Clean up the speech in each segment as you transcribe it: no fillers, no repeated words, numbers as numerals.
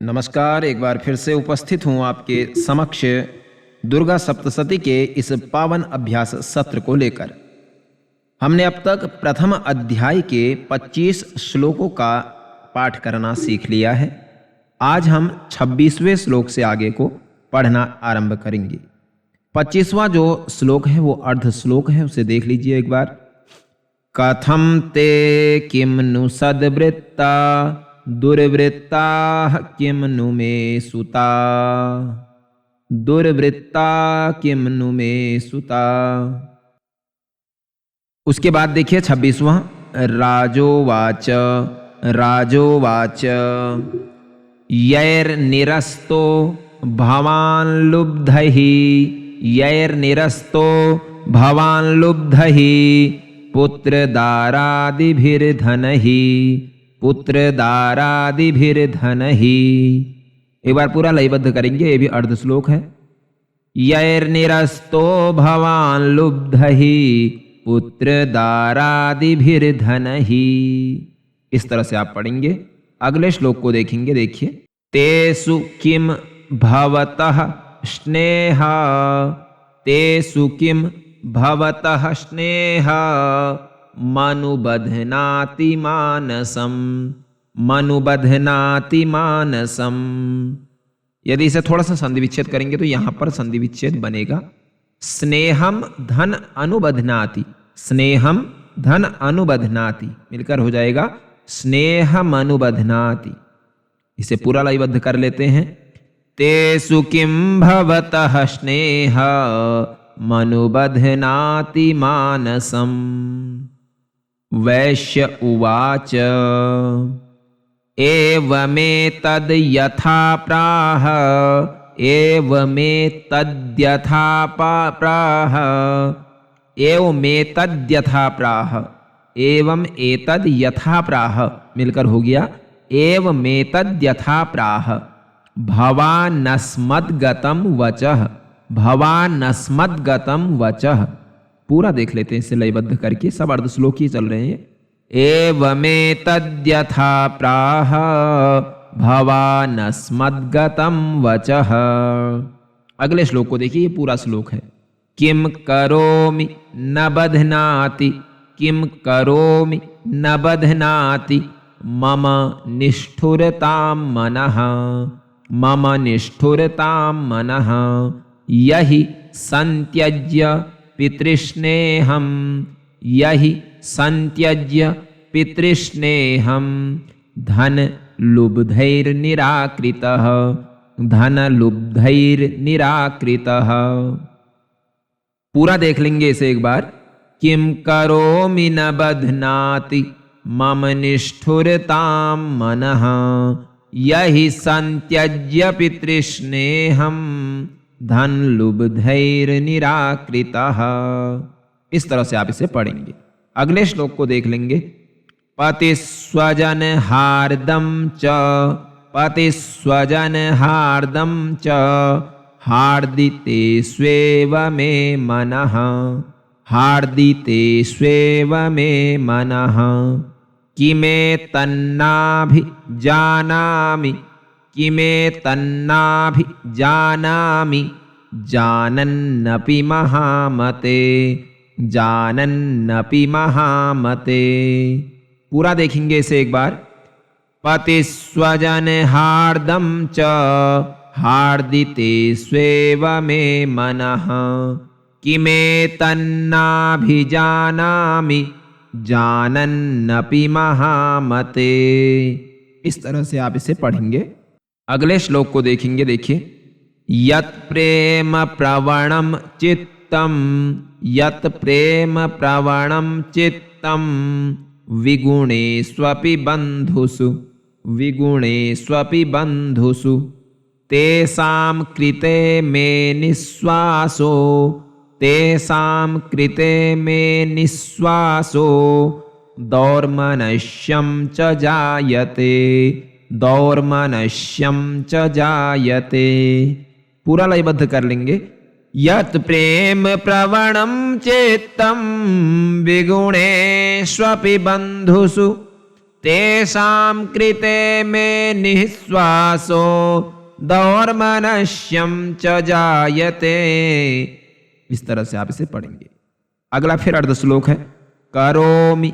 नमस्कार, एक बार फिर से उपस्थित हूँ आपके समक्ष दुर्गा सप्तशती के इस पावन अभ्यास सत्र को लेकर। हमने अब तक प्रथम अध्याय के 25 श्लोकों का पाठ करना सीख लिया है। आज हम 26वें श्लोक से आगे को पढ़ना आरंभ करेंगे। 25वां जो श्लोक है वो अर्ध श्लोक है, उसे देख लीजिए एक बार। कथम ते किम नु सद्वृत्ता दुर्वृत्ता किम नु मे सुता, दुर्वृत्ता किम नु मे सुता। उसके बाद देखिए 26वां, राजोवाच राजोवाच यैर्निरस्तो भवान् लुब्धहि, यैर्निरस्तो भवान् लुब्धहि पुत्रदारादिभिर्धनहि, पुत्रदारादिभिर्धनहि। एक बार पूरा लयबद्ध करेंगे, ये भी अर्ध श्लोक है। यैर्निरस्तो भवान् लुब्धहि पुत्रदारादिभिर्धनहि। इस तरह से आप पढ़ेंगे। अगले श्लोक को देखेंगे, देखिए। तेषु किम भवतः स्नेहा, तेषु किम भवतः स्नेहा मनुबध्नाति मानसम, मनुबध्नाति मानसम। यदि इसे थोड़ा सा संधि विच्छेद करेंगे तो यहां पर संधि विच्छेद बनेगा। स्नेहम धन अनुबध्नाति, स्नेहम धन अनुबध्नाति मिलकर हो जाएगा स्नेहम अनुबध्नाति। इसे पूरा लयबद्ध कर लेते हैं। तेषु किम भवतः स्नेह मनुबध्नाति मानसम। वैश्य उवाच एवमेतद् यथा प्राह, एवमेतद्यथा प्राह, एवमेतद्यथा प्राह, एवं एतद् यथा प्राह मिलकर हो गया एवमेतद्यथा प्राह। भवानस्मद्गतं वचः, भवानस्मद्गतं वचः। पूरा देख लेते हैं इसे लयबद्ध करके, सब अर्ध श्लोक ही चल रहे हैं। एवमेतद्यथा प्राह भवानस्मद्गतं वचः। अगले श्लोक को देखिए, ये पूरा श्लोक है। किम करोमि न बध्नाति, किम करोमि न बध्नाति मम निष्ठुरतां मनः, मम निष्ठुरतां मनः। यहि संत्यज्य पितृस्नेहं, यहि संत्यज्य पितृस्नेहं धनलुब्धैर्निराकृतः, धनलुब्धैर्निराकृतः। पूरा देख लेंगे इसे एक बार। किम करोमि न बध्नाति मम निष्ठुरतां मनः, यहि संत्यज्य पितृस्नेहं धनलुब्धैर्निराकृतः। इस तरह से आप इसे पढ़ेंगे। अगले श्लोक को देख लेंगे। पतिस्वजन हार्दं च, पतिस्वजन हार्दं च हार्दिते स्वेव मे मनः, हार्दिते स्वेव मे मनः। किमेतन्नाभिजानामि, किमेतन्नाभिजानामि जानन्नपि महामते, जानन्नपि महामते। पूरा देखेंगे इसे एक बार। पतिस्वजन हार्दं च हार्दिते स्वेव मे मनः। किमेतन्नाभिजानामि जानन्नपि महामते। इस तरह से आप इसे पढ़ेंगे। अगले श्लोक को देखेंगे, देखिए। यत् प्रेम प्रवणं चित्तं, यत् प्रेम प्रवणं चित्तं विगुणेष्वपि बन्धुषु, विगुणेष्वपि बन्धुषु तेषां कृते मे निःश्वासो, तेषां कृते मे निःश्वासो दौर्मनश्यं च जायते, दौर्मनश्यं च जायते। पूरा लयबद्ध कर लेंगे। यत् प्रेम प्रवणं चित्तं विगुणेष्वपि बन्धुषु तेषां कृते मे निःश्वासो दौर्मनश्यं च जायते। इस तरह से आप इसे पढ़ेंगे। अगला फिर अर्ध श्लोक है। करोमि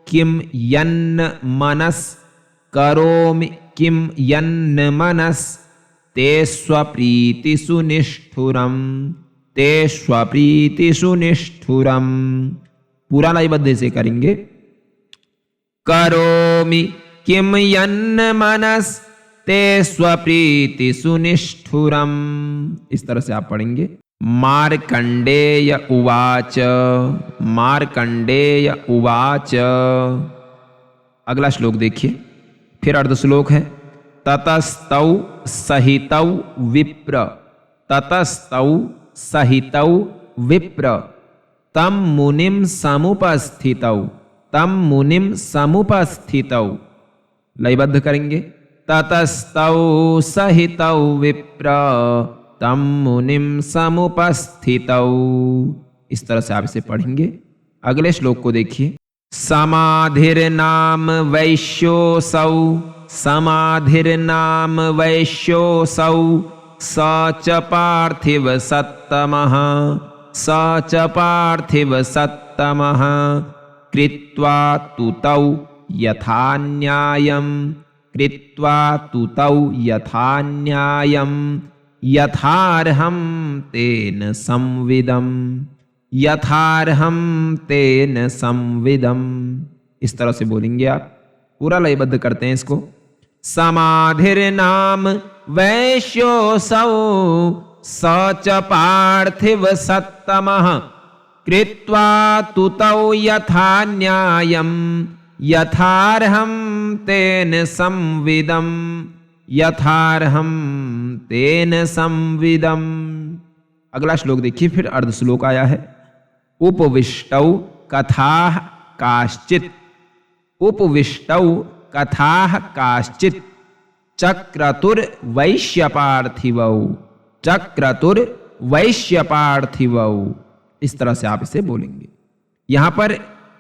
किम यन्न मनस, करोमि किम यन्न मनस, ते स्वप्रीतिषु निष्ठुरम, ते स्वप्रीतिषु निष्ठुरम। पूरा लयबद्ध से करेंगे। करोमि किम यन्न मनस, ते स्वप्रीतिषु निष्ठुरम। इस तरह से आप पढ़ेंगे। मार्कंडेय उवाच, मार्कंडेय उवाच। अगला श्लोक देखिए। फिर अर्ध श्लोक है। ततस्तौ सहितौ विप्र, ततस्तौ सहितौ विप्र, तम मुनिम समुपस्थितौ, तम मुनिम समुपस्थितौ। लयबद्ध करेंगे। ततस्तौ सहितौ विप्र, तम मुनिम समुपस्थितौ। इस तरह से आप इसे पढ़ेंगे। अगले श्लोक को देखिए। समाधिर्नाम वैश्योऽसौ, समाधिर्नाम वैश्योऽसौ, स च पार्थिव सत्तमः, स च पार्थिव सत्तमः, कृत्वा तुतौ यथा न्यायं, कृत्वा तुतौ यथा न्यायं, यथार्हं तेन संविदं, यथार्हं तेन संविदं। इस तरह से बोलेंगे आप। पूरा लयबद्ध करते हैं इसको। समाधिर्नाम वैश्योऽसौ, स च पार्थिव सत्तमः, कृत्वा तुतौ यथा न्यायं, यथार्हं तेन संविदं, यथार्हं तेन संविदं। अगला श्लोक देखिए। फिर अर्ध श्लोक आया है। उपविष्टौ कथाः काश्चित्, उपविष्टौ कथाः काश्चित्, चक्रतुर्वैश्यपार्थिवौ, चक्रतुर्वैश्यपार्थिवौ। इस तरह से आप इसे बोलेंगे। यहां पर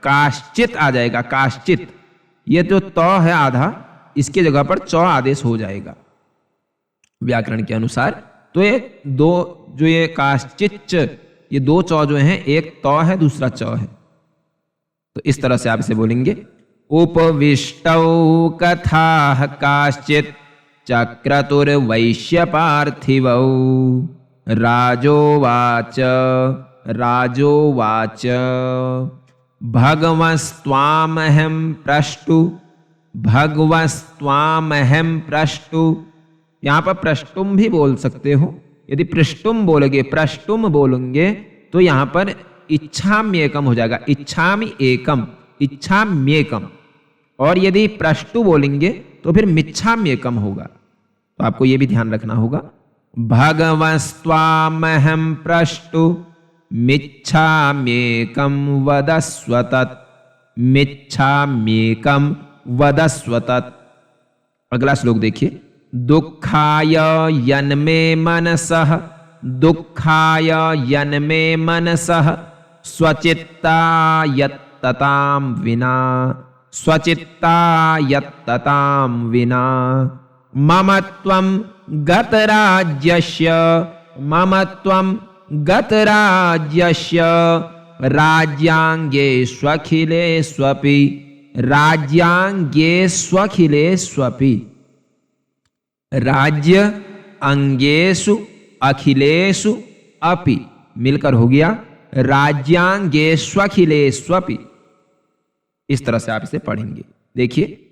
काश्चित आ जाएगा। काश्चित, ये जो त है आधा, इसके जगह पर च आदेश हो जाएगा व्याकरण के अनुसार। तो ये दो जो ये काश्चित, ये दो च जो हैं, एक त है दूसरा च है। तो इस तरह से आप इसे बोलेंगे। उपविष्टौ कथाः काश्चित्, चक्रतुर्वैश्यपार्थिवौ, राजोवाच, राजोवाच, भगवस्त्वामहं प्रष्टु, भगवस्त्वामहं प्रष्टु। यहां पर प्रष्टुम भी बोल सकते हो। यदि पृष्टुम बोलोगे, प्रष्टुम बोलेंगे, तो यहां पर इच्छाम्येकम हो जाएगा। इच्छामि एकम, इच्छाम्येकम। और यदि प्रष्टु बोलेंगे तो फिर मिच्छाम्येकम होगा। तो आपको यह भी ध्यान रखना होगा। भगवस्त्वामहं प्रष्टु, मिच्छाम्येकं वदस्व तत्, मिच्छाम्येकं वदस्व तत्। अगला श्लोक देखिए। दुःखाय यन्मे मनसः, दुःखाय यन्मे मनसः, स्वचित्ता यत्ततां विना, स्वचित्ता यत्ततां विना, ममत्वं गतराज्यस्य, ममत्वं गतराज्यस्य, राज्याङ्गेष्वखिलेष्वपि, राज्याङ्गेष्वखिलेष्वपि। राज्य अंगेषु अखिलेषु अपि मिलकर हो गया राज्यांगेष्वखिलेष्वपि। इस तरह से आप इसे पढ़ेंगे। देखिए।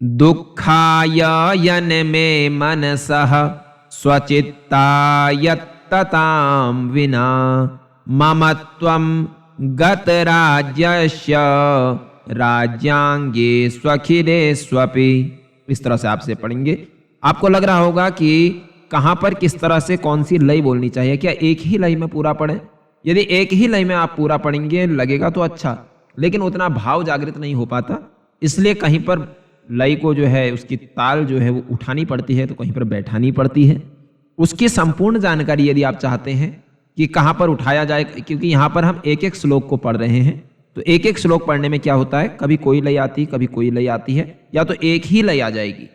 दुःखाय यन्मे मनसः, स्वचित्ता यत्ततां विना, ममत्वं गतराज्यस्य, राज्यांगेष्वखिलेष्वपि। इस तरह से आप इसे पढ़ेंगे। आपको लग रहा होगा कि कहां पर किस तरह से कौन सी लय बोलनी चाहिए। क्या एक ही लय में पूरा पढ़ें? यदि एक ही लय में आप पूरा पढ़ेंगे लगेगा तो अच्छा, लेकिन उतना भाव जागृत नहीं हो पाता। इसलिए कहीं पर लय को जो है, उसकी ताल जो है वो उठानी पड़ती है, तो कहीं पर बैठानी पड़ती है। उसकी संपूर्ण जानकारी यदि आप चाहते हैं कि कहां पर उठाया जाए, क्योंकि यहां पर हम एक एक श्लोक को पढ़ रहे हैं, तो एक एक श्लोक पढ़ने में क्या होता है, कभी कोई लय आती, कभी कोई लय आती है, या तो एक ही लय आ जाएगी।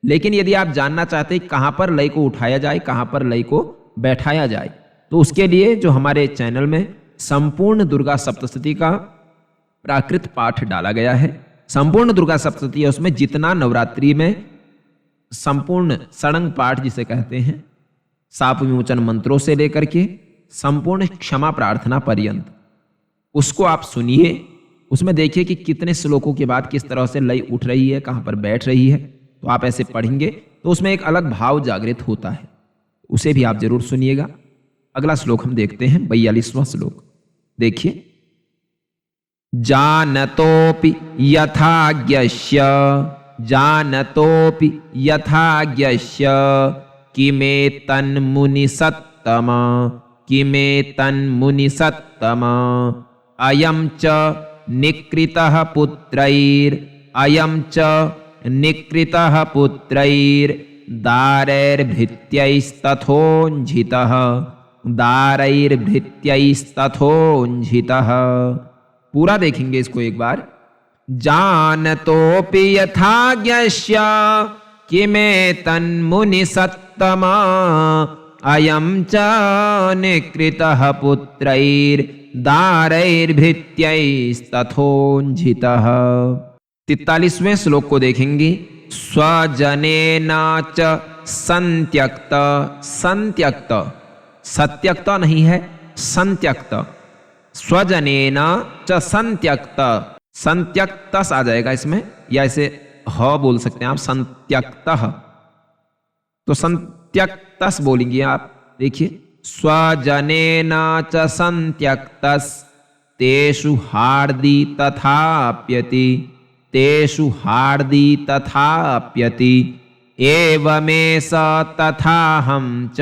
लेकिन यदि आप जानना चाहते हैं कहाँ पर लय को उठाया जाए, कहाँ पर लय को बैठाया जाए, तो उसके लिए जो हमारे चैनल में संपूर्ण दुर्गा सप्तशती का प्राकृत पाठ डाला गया है, संपूर्ण दुर्गा सप्तशती है, उसमें जितना नवरात्रि में संपूर्ण षडंग पाठ जिसे कहते हैं, शाप विमोचन मंत्रों से लेकर के संपूर्ण क्षमा प्रार्थना पर्यंत, उसको आप सुनिए। उसमें देखिए कि कितने श्लोकों के बाद किस तरह से लय उठ रही है, कहाँ पर बैठ रही है। तो आप ऐसे पढ़ेंगे तो उसमें एक अलग भाव जागृत होता है, उसे भी आप जरूर सुनिएगा। अगला श्लोक हम देखते हैं, 42वां श्लोक। देखिए, जानतोपि यथाज्ञस्य, जानतोपि यथाज्ञस्य किमेतन्मुनिसत्तम, किमेतन्मुनिसत्तम अयं च निकृतः पुत्रैर, अयं च निकृतः पुत्रैर दारैर्भृत्यैस्तथोञ्झितः, दारैर्भृत्यैस्तथोञ्झितः। पूरा देखेंगे इसको एक बार। जानतोपि यथाज्ञस्य किमेतन्मुनिसत्तम अयं च निकृतः पुत्रैर दारैर्भृत्यैस्तथोञ्झितः। 43वें श्लोक को देखेंगे। स्वजनेन च संत्यक्त, संत्यक्त, सत्यक्त नहीं है, संत्यक्त, स्वजनेन च संत्यक्त, संत्यक्तस आ जाएगा इसमें, या इसे ह बोल सकते हैं आप, संत्यक्तः। तो संत्यक्तस बोलेंगे आप। देखिए, स्वजनेन च संत्यक्तस तेषु हार्दि तथाप्यति, तेषु हार्दि तथाप्यति एवमेष तथाहं च,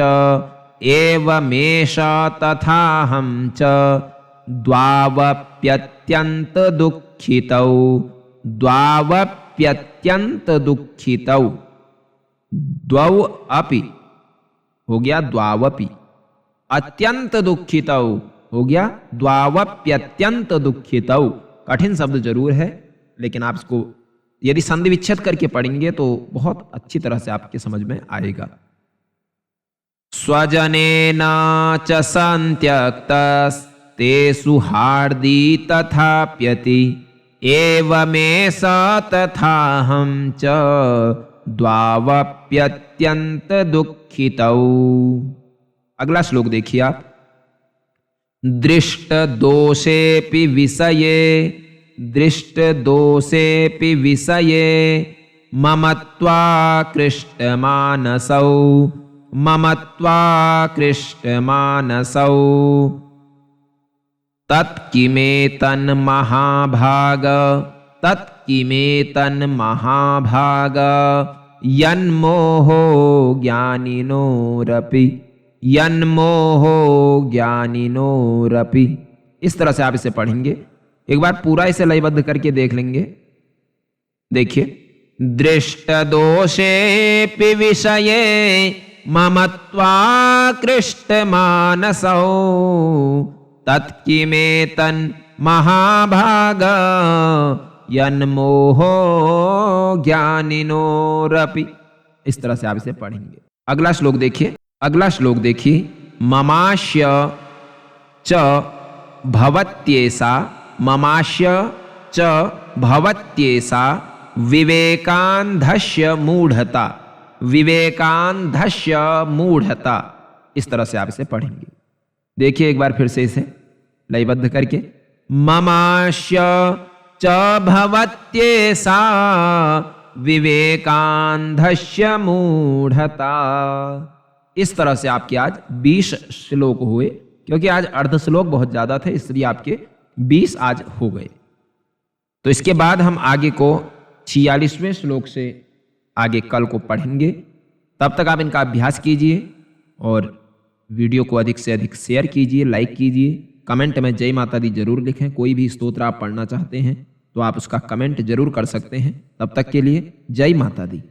एवमेष तथाहं च द्वावप्यत्यंत दुःखितौ, द्वावप्यत्यंत दुःखितौ, द्वौ अपि हो गया द्वावपि, अत्यंत दुःखितौ हो गया द्वावप्यत्यंत दुःखितौ। कठिन शब्द जरूर है, लेकिन आप इसको यदि संधि विच्छेद करके पढ़ेंगे तो बहुत अच्छी तरह से आपके समझ में आएगा। स्वजनेन च संत्यक्तस्तेषु हार्दि तथाप्यति एवमेष तथाहं च द्वावप्यत्यंत दुःखितौ। अगला श्लोक देखिए आप। दृष्ट दोषेऽपि विषये, दृष्ट दोषेऽपि विषये ममत्वाकृष्टमानसौ, ममत्वाकृष्टमानसौ तत्किमेतन्महाभाग, तत्किमेतन्महाभाग यन्मोहो ज्ञानिनोरपि, यन्मोहो ज्ञानिनोरपि। इस तरह से आप इसे पढ़ेंगे। एक बार पूरा इसे लयबद्ध करके देख लेंगे। देखिए, दृष्ट दोषेऽपि विषये ममत्वाकृष्टमानसौ तत्किमेतन्महाभाग यन्मोहो ज्ञानिनोरपि। इस तरह से आप इसे पढ़ेंगे। अगला श्लोक देखिए। अगला श्लोक देखिए। ममाश्य च भवत्येषा, ममाश्य च भवत्येषा विवेकान्धस्य मूढ़ता, विवेकान्धस्य मूढ़ता। इस तरह से आप इसे पढ़ेंगे। देखिए एक बार फिर से इसे लयबद्ध करके। ममाश्य च भवत्येषा विवेकान्धस्य मूढ़ता। इस तरह से आपके आज 20 श्लोक हुए, क्योंकि आज अर्ध श्लोक बहुत ज्यादा थे, इसलिए आपके 20 आज हो गए। तो इसके बाद हम आगे को 46वें श्लोक से आगे कल को पढ़ेंगे। तब तक आप इनका अभ्यास कीजिए और वीडियो को अधिक से अधिक शेयर कीजिए, लाइक कीजिए, कमेंट में जय माता दी जरूर लिखें। कोई भी स्तोत्र आप पढ़ना चाहते हैं तो आप उसका कमेंट जरूर कर सकते हैं। तब तक के लिए जय माता दी।